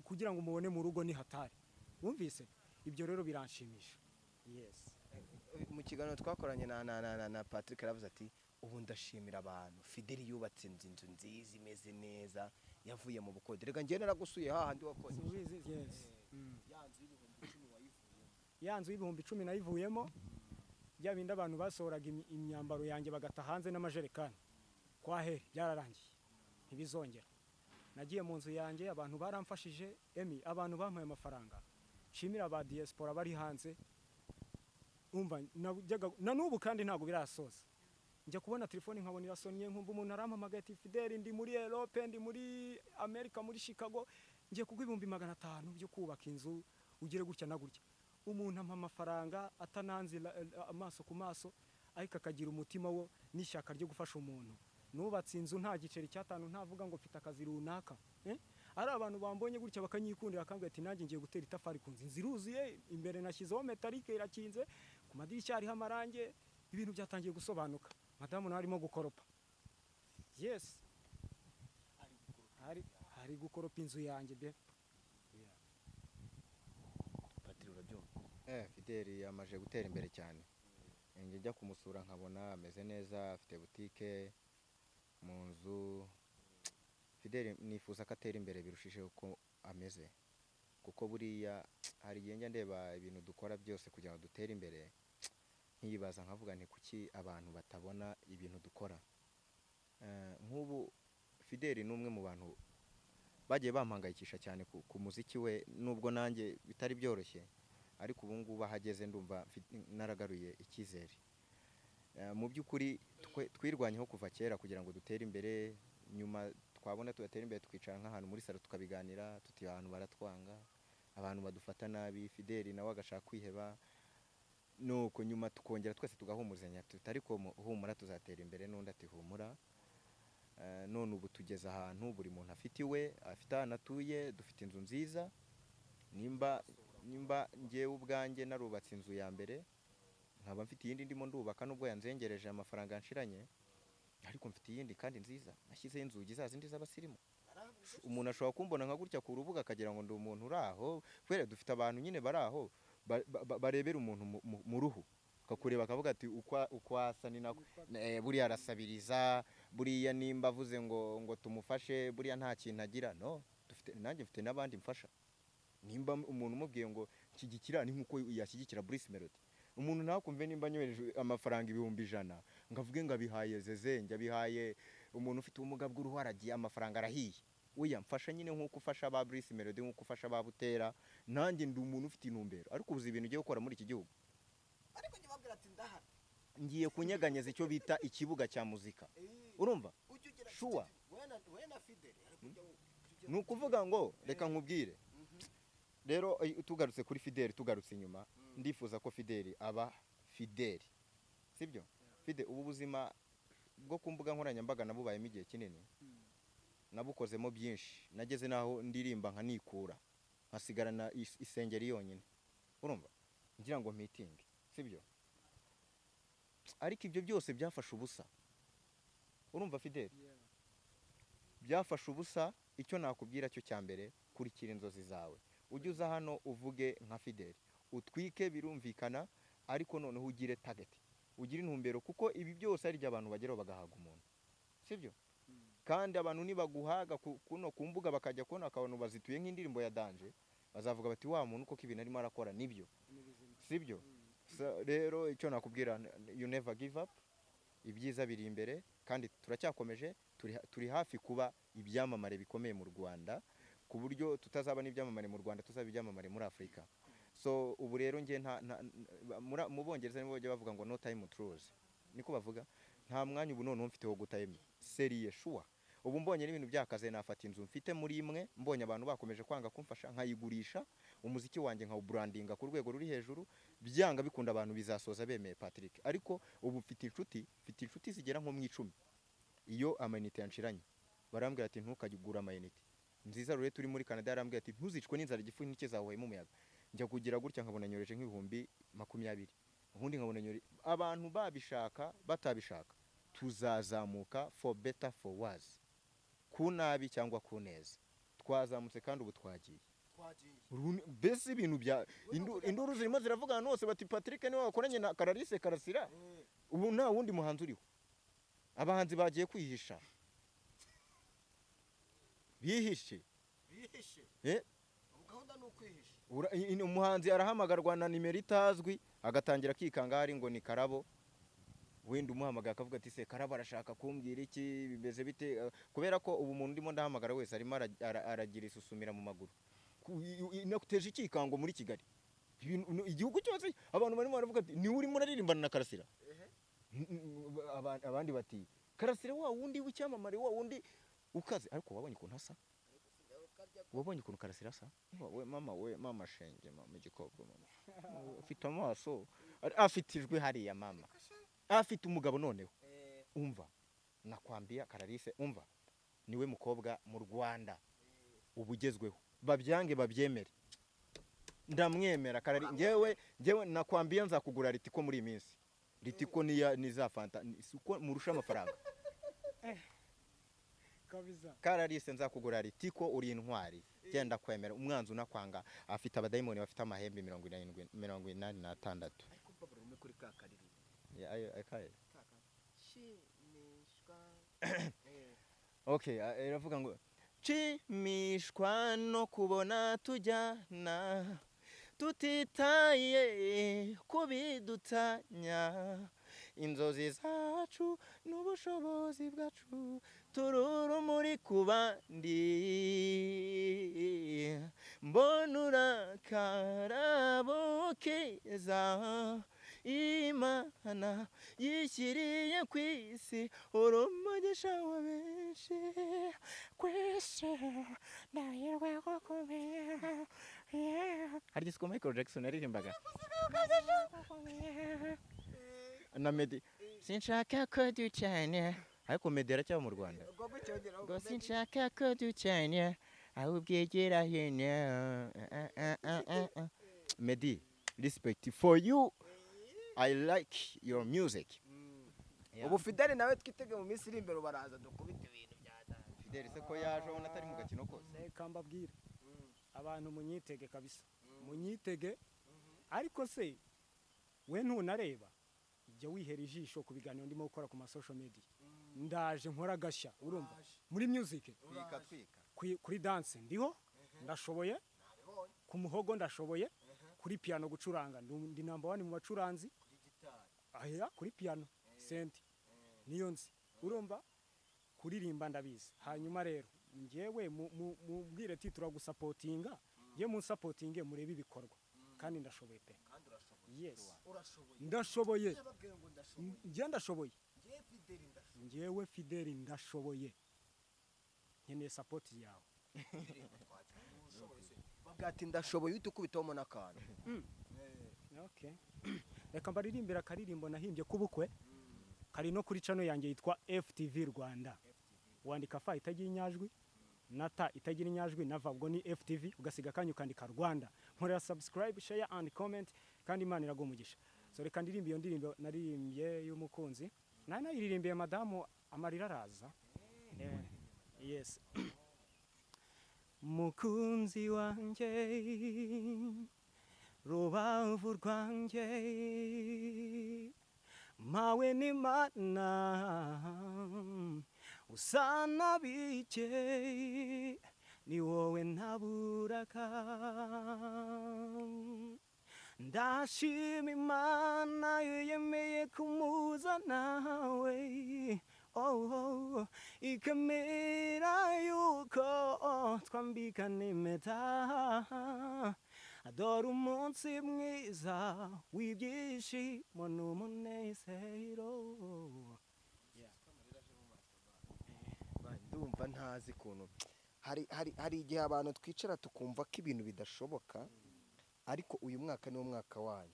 kugira ngo mubone mu rugo ni hatari. Wumvise? Ibyo rero biranshimisha. Yes. Mu kiganiro twakoranye na Patrick aravuze ati ubu ndashimira abantu, Fidele yubatse inzu nziza imeze neza, yavuye mu bukode. Reka njye naragusuye hahandi wakoze. Yes. Yanzu y'ibihumbi 10 nayivuyemo, bya bindi abantu basohoraga imyambaro yanjye bagata hanze n'amajerekani. Kwahe byararangiye, ntibizongera. Nagiye mu nzu yanjye, abantu baramfashije, Emi, abantu bampaye amafaranga. Shimira aba diaspora bari hanze. Umva na n'ubu kandi ntago birasoza. Njya kubona telefone nkabona irasonye, nkumva umuntu arampamagaye ati Fidele ndi muri Europe, ndi muri America, muri Chicago, ngiye kugwa 500 byo kubaka inzu, ugire gutya na gutya. Umuntu ampa amafaranga atananze amaso ku maso, ariko akagira umutima wo n'ishyaka ryo gufasha umuntu. Nubatse inzu nta giceri cy'atanu ntavuga ngo mfite akazi runaka. Ari abantu bambonye gutya bakanyikundira akambwira ati nanjye ngiye gutera itafari ku nzu. Inzu iruzuye, imbere nashyizeho metalike irakinze, ku madirishya hariho amarange, ibintu byatangiye gusobanuka. Madamu nawe arimo gukoropa. Yes. Hari gukoropa inzu yanjye be. Patiri urabyumva? Fidele yamaje gutera imbere cyane. Njya kumusura nkabona ameze neza, afite butike mu nzu. Fidele nifuza ko atera imbere birushije uko ameze, kuko buriya hari igihe njya ndeba ibintu dukora byose kugira ngo dutere imbere, nkiyibaza nkavuga nti kuki abantu batabona ibintu dukora. Nk'ubu Fidele ni umwe mu bantu bagiye bampangayikisha cyane ku muziki we, nubwo nanjye bitari byoroshye, ariko ubu ngubu ahageze ndumva naragaruye icyizere. Mu by'ukuri twirwanyeho kuva kera kugira ngo dutere imbere, nyuma twabona tugatera imbere tukicara nk'ahantu muri salo tukabiganira tuti abantu baratwanga, abantu badufata nabi. Fidele nawe agashaka kwiheba, nuko nyuma tukongera twese tugahumurizanya tuti ariko humura tuzatera imbere, n'undi ati humura. None ubu tugeze ahantu buri muntu afite iwe, afite ahantu atuye, dufite inzu nziza. Nimba ngewe ubwanjye narubatse inzu ya mbere, nkaba mfite iyindi ndimo ndubaka nubwo yanzengereje amafaranga yanshiranye, ariko mfite iyindi kandi nziza, nashyizeho inzugi za zindi z'abasirimu. Umuntu ashobora kumbona nka gutya ku rubuga akagira ngo ndi umuntu uri aho, kubera dufite abantu nyine bari aho barebera umuntu mu ruhu, akakureba akavuga ati uko asa ni nako, buriya arasabiriza, buriya nimba avuze ngo tumufashe buriya nta kintu agira. No, nanjye mfite n'abandi mfasha. Nimba umuntu umubwiye ngo nshyigikira ni nkuko yashyigikira Bruce Melody. Umuntu nakumve nimba nyohereje amafaranga 100 ngavuge ngo abihaye Zeze, njya bihaye umuntu ufite ubumuga bw'uruhu aragiye amafaranga arahiye. Oya, mfasha nyine nkuko ufasha ba Bruce Melody, nkuko ufasha ba Butera. Nanjye ndi umuntu ufite intumbero, ariko ubuzi ibintu ugiye gukora muri iki gihugu. Ariko njye babwira ati ndahari. Ngiye kunyeganyeza icyo bita ikibuga cya muzika. Urumva? Shuwa. Wena Fidele. Ni ukuvuga ngo reka nkubwire. Rero tugarutse kuri Fidele, tugarutse inyuma, ndifuza ko Fidele aba Fidele. Sibyo? Fidele, ubu buzima bwo ku mbuga nkoranyambaga nabubayemo igihe kinini. Nabukozemo byinshi. Nageze naho ndirimba nkanikura, nkasigarana isengeri yonyine. Urumva? Ngira ngo meeting. Sibyo? Ariko ibyo byose byafashe ubusa. Urumva Fidele? Byafashe ubusa. Icyo nakubwira cyo cyambere, kurikira inzozi zawe. Ujye uza hano uvuge nka Fidele, utwike birumvikana, ariko noneho ugire target, ugire intumbero, kuko ibi byose ari abantu bageraho bagahaga umuntu. Sibyo? Kandi abantu nibaguhaga kuno ku mbuga bakajya kubona akabona bazituye nk'indirimbo ya Danje, bazavuga bati wa muntu koko ibintu arimo arakora nibyo. Sibyo? Rero icyo nakubwira, you never give up. Ibyiza biri imbere kandi turacyakomeje, turi hafi kuba ibyamamare bikomeye mu Rwanda, ku buryo tutazaba n'ibyamamare mu Rwanda, tuzaba ibyamamare muri Afrika. So ubu rero nge mu Bongereza nibo bajya bavuga ngo no time to lose, niko bavuga. Nta mwanya ubu none mfite wo gutayime seriye shuwa. Ubu mbonye n'ibintu byakaze, nafata inzu mfite muri imwe, mbonye abantu bakomeje kwanga kumfasha, nkayigurisha, umuziki wanjye nka brandinga ku rwego ruri hejuru, byanga bikunda abantu bizasoza bemeye Patrick. Ariko ubu mfite inshuti zigera nko mu 10. Iyo amayinite yanshiranye barambwira ati ntukajye amayinite. Nziza rure turi muri Canada yarambwira ati ntuzicwe n'inzara igifu n'ike zawe mu muyaga. Njya kugira gutya nkabona nyoreje nk'ibihumbi 20. Ubundi nkabona nyore abantu babishaka batabishaka. Tuzazamuka for better for worse. Ku nabi cyangwa ku neza. Twazamutse kandi ubu twagiye. Bese ibintu bya induru zirimo ziravugana hose bati Patrick niwe wakoranye na Karalise Karasira. Ubu nta wundi muhanzi uriho. Abahanzi bagiye kwihisha. Bihishe. Gahunda ni ukwihisha. Umuhanzi arahamagarwa na nimero itazwi, agatangira kikanga hari ngo ni Karabo. Wenda umuhamagara akavuga ati se Karabo arashaka kumbwira iki, bimeze bite, kubera ko ubu umuntu ndimo ndahamagara wese arimo aragira isusumira mu maguru. Nakuteje ikikango muri Kigali. Igihugu cyose abantu barimo baravuga ati ni urimo uraririmbana na Karasira. Abandi bati Karasira wa wundi w'icyamamare, wa wundi ukaze. Ariko wabonye ukuntu asa? Wabonye ukuntu Karasira asa? We mama shenge, mama igikobwa, mama ufite amaso afitijwe hariya mama. afite umugabo noneho umva nakwambia Karalise umva niwe mukobwa mu Rwanda ubugezweho babyange babyemere ndamwemera Karari ngewe nakwambia nzakugura ritiko muri iminsi ritiko niza fanta uko murusha amafaranga kabisa Karalise nzakugura ritiko uri intwari genda kwemera umwanzu nakwanga afite abadayimoni bafite amahembe 86 kuri kakariri akaye okay iravuga ngo chimishwa no kubona tujyana tutitaye kubidutanya inzozi zacu n'ubushobozi bwacu tururu muri kubandi mbonura Karabo keza Imana yishyiriye kwisi urumagisha wa benshi kwisi nayirwe gukomera hari disco Michael Jackson aririmbaga na Meddy sinshaka ko ducyane ariko Meddy aracyaba mu Rwanda ngo sinshaka ko ducyane aho bwegera hene Meddy respect for you I like your music ubu Fidele nawe twitege mu minsi iri imbere baraza dukubita ibintu bya Fidele se ko yaje ubona atari mu gakino kose reka mbabwire abantu munyitege kabisa munyitege ariko se we ntunareba ibyo wihera ijisho ku biganiro ndimo gukora ku ma social media ndaje nkora gashya urumva muri music kuri dance ndiho ndashoboye ku muhogo ndashoboye kuri piano gucuranga ndi number 1 mu bacuranzi ahera kuri piano senti niyo nzi urumva kuririmba ndabizi hanyuma rero ngewe mubwire ati turagusapotinga nge mu supportinge murebe ibikorwa kandi ndashoboye pe yes ndashoboye nge ndashoboye ngewe Fidele ndashoboye nkeneye support yawe bagati ndashoboye utukubitamo n'akantu okay reka mbaririmbira akaririmbo nahimbye kubukwe kari no kuri channel yanjye yitwa FTV Rwanda wandika fa itagira inyajwi nata itagira inyajwi nava ubwo ni FTV ugasiga kanyu kandika Rwanda nkorera subscribe share and comment kandi Imana iragumugisha so reka ndirimbe iyo ndirimbo naririmbye y'umukunzi nayiririmbiye madamu amarira araza yes mukunzi wanje rubavu rwanjye mawe ni mana usana bike ni wowe ntaburaga ndashima Imana yemeye kumuza nawe ikamera yuko twambikana impeta adora umunsi mwiza w'ibyishimo n'umunezero ndumva ntazi kuntu hari igihe abantu twicara tukumva ko ibintu bidashoboka ariko uyu mwaka ni umwaka wanyu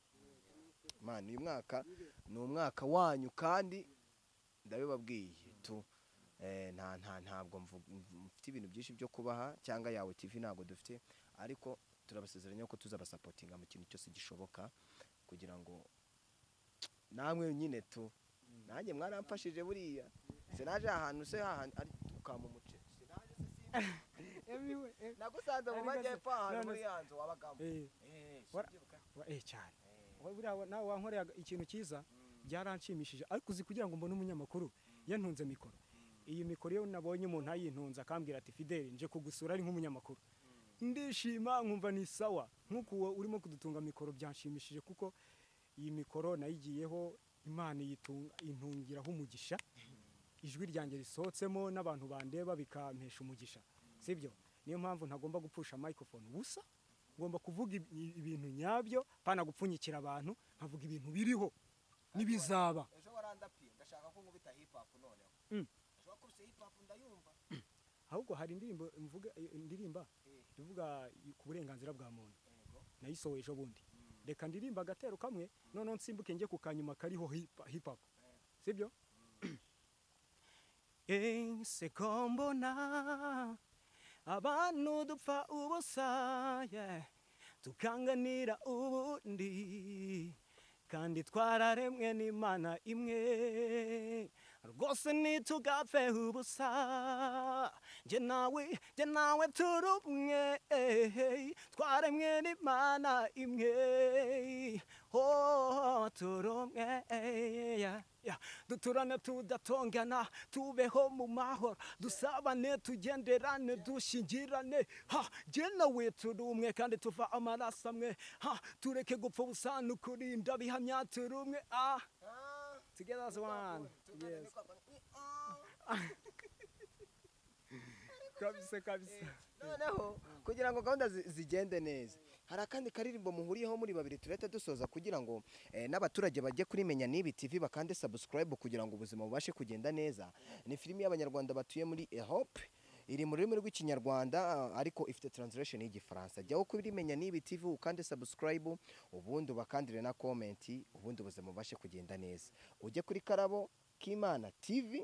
man uyu mwaka ni umwaka wanyu kandi ndabibabwiye ntabwo mfite ibintu byinshi byo kubaha cyangwa yawe TV ntabwo dufite ariko turabasezeranya ko tuzabasapotinga mu kintu cyose gishoboka kugira ngo namwe nyine nanjye mwaramfashije buriya sinaje ahantu se hahandi ari tukama umuce sinaje se nagusanze mu majyepfo ahantu muri yanzu wabagamo cyane buriya nawe wankoreye ikintu cyiza byaranshimishije ariko uzi kugira ngo mbone umunyamakuru yantunze mikoro iyi mikoro yo nabonye umuntu ayintunze akambwira ati Fidele nje kugusura ari nk'umunyamakuru ndishima nkumva ni sawa nkuko urimo kudutunga mikoro byanshimishije kuko iyi mikoro nayigiyeho Imana intungiraho umugisha ijwi ryanjye risohotsemo n'abantu bandeba bikampesha umugisha sibyo niyo mpamvu ntagomba gupfusha microphone busa ngomba kuvuga ibintu nyabyo pana gupfunyikira abantu nkavuga ibintu biriho nibizaba ejo warandapiye ndashaka ko nkubita hip hop noneho ashobora kubise hip hop ndayumva ahubwo hari indirimba tuvuga ku burenganzira bwa muntu nayisohoye ejo bundi reka ndirimba agatero kamwe none nsimbuke nge ku kanyuma kariho hip hop sibyo ese ko mbona abantu dupfa ubusa tukanganira ubundi kandi twararemwe n'Imana imwe rwose ntitugapfe ubusa njye nawe turi umwe twaremwe n'Imana imwe turi umwe duturane tudatongana tubeho mu mahoro dusabane tugenderane dushingirane njye nawe turi umwe kandi tuva amaraso amwe tureke gupfa ubusa n'ukurinda bihamya turi umwe together as one yes kabisa noneho kugira ngo gahunda zigende neza hari akandi karirimbo muhuriyeho muri babiri turete dusoza kugira ngo n'abaturage bajye kuri Menya Nibi TV bakande subscribe kugira ngo ubuzima bubashe kugenda neza. Ni filimi y'abanyarwanda batuye muri Europe, iri mu rurimi rw'ikinyarwanda ariko ifite translation y'igifaransa. Jyaho kuri Menya Nibi TV ukande subscribe ubundi bakandire na comment ubundi ubuzima bubashe kugenda neza. Ujye kuri Karabo K'Imana TV,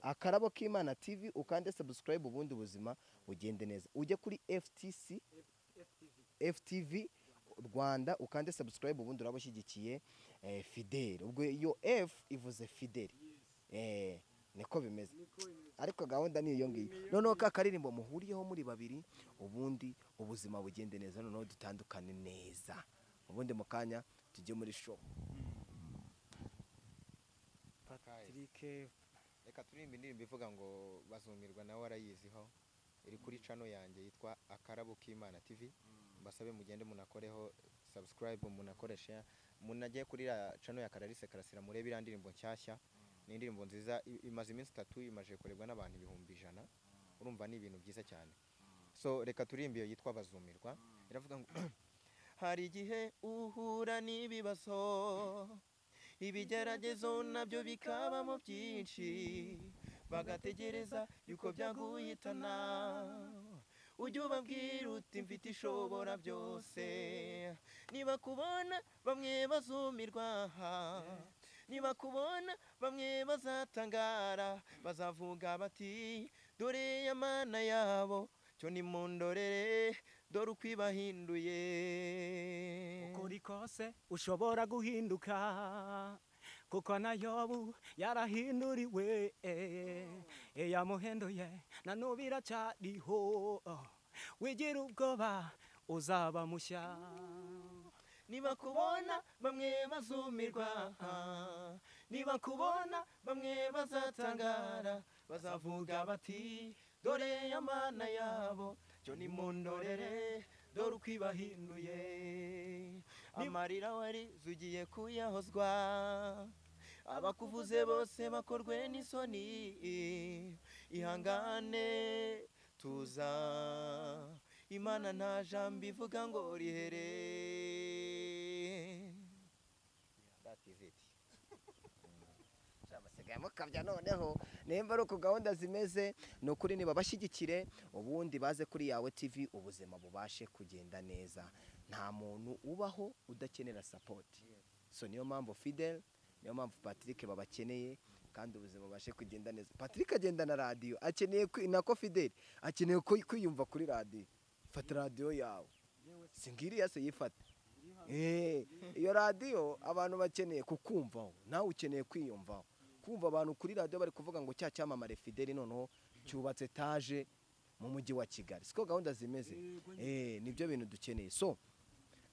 Akarabo K'Imana TV ukande subscribe ubundi ubuzima bugende neza. Ujye kuri FTV Rwanda ukande subscribe ubundi urabashyigikiye Fidele. Ubwo iyo F ivuze Fidele. Niko bimeze. Ariko gahunda ni iyo ngiyo. Noneho ka karirimbo muhuriyeho muri babiri ubundi ubuzima bugende neza noneho dutandukane neza. Ubundi mu kanya tujye muri show. Patrick reka turirimba indirimbo ivuga ngo bazumirwa nawe warayiziho iri kuri channel yanjye yitwa Akarabo K'Imana TV. Mbasabe mugende munakoreho subscribe munakoresha munajye kuri channel ya Kararize Karasira murebe iriya ndirimbo nshyashya. Ni indirimbo nziza imaze iminsi 3 imaje kurebwa n'abantu 100,000. Urumva ni ibintu byiza cyane. So reka turirimba iyo yitwa bazumirwa. Iravuga ngo hari igihe uhura n'ibibazo ibigeragezo nabyo bikabamo byinshi bagategereza yuko byaguhitana ujye ubabwira uti mfite ishobora byose niba kubona bamwe bazumirwa niba kubona bamwe bazatangara bazavuga bati dore ya mana yabo cyo nimundorere dore ukwibahinduye ukuri kose ushobora guhinduka kuko na Yobu yarahinduriwe yamuhinduye na nubira cyariho wigira ubwoba uzaba mushya niba kubona bamwe bazumirwa niba kubona bamwe bazatangara bazavuga bati dore ya mana yabo cyo nimundorere dore ukwibahinduye amarira wari zugiye kuyahozwa abakuvuze bose bakorwe n'isoni ihangane tuza Imana nta jambo ivuga ngo rihere. That is it. Mukabya noneho nimba ari uko gahunda zimeze ni ukuri niba bashyigikire ubundi baze kuri yawe TV ubuzima bubashe kugenda neza. Nta muntu ubaho udakenera support. So niyo mpamvu Fidele niyo mpamvu Patrick babakeneye kandi ubuzima bubashe kugenda neza. Patrick agenda na radio akeneye nako Fidele akeneye kwiyumva kuri radio. Fata radio yawe singiri yase yifata iyo radio abantu bakeneye kukumvaho nawe ukeneye kwiyumvaho kumva abantu kuri radio bari kuvuga ngo cya cyamamare Fidele noneho cyubatse etage mu mujyi wa Kigali. Siko gahunda zimeze nibyo bintu dukeneye. So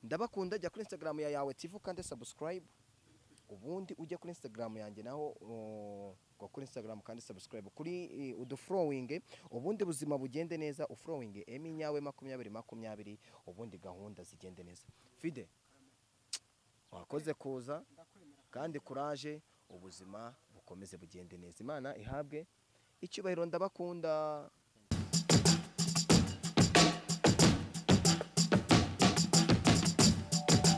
ndabakunda, jya kuri Instagram ya yawe TV kandi subscribe ubundi ujye kuri Instagram yanjye naho go kuri Instagram kandi subscribe kuri uduflowing ubundi buzima bugende neza uflowing eminyawe 2020 ubundi gahunda zigende neza. Fide wakoze kuza kandi courage ubuzima bukomeze bugende neza. Imana ihabwe icyubahiro, ndabakunda.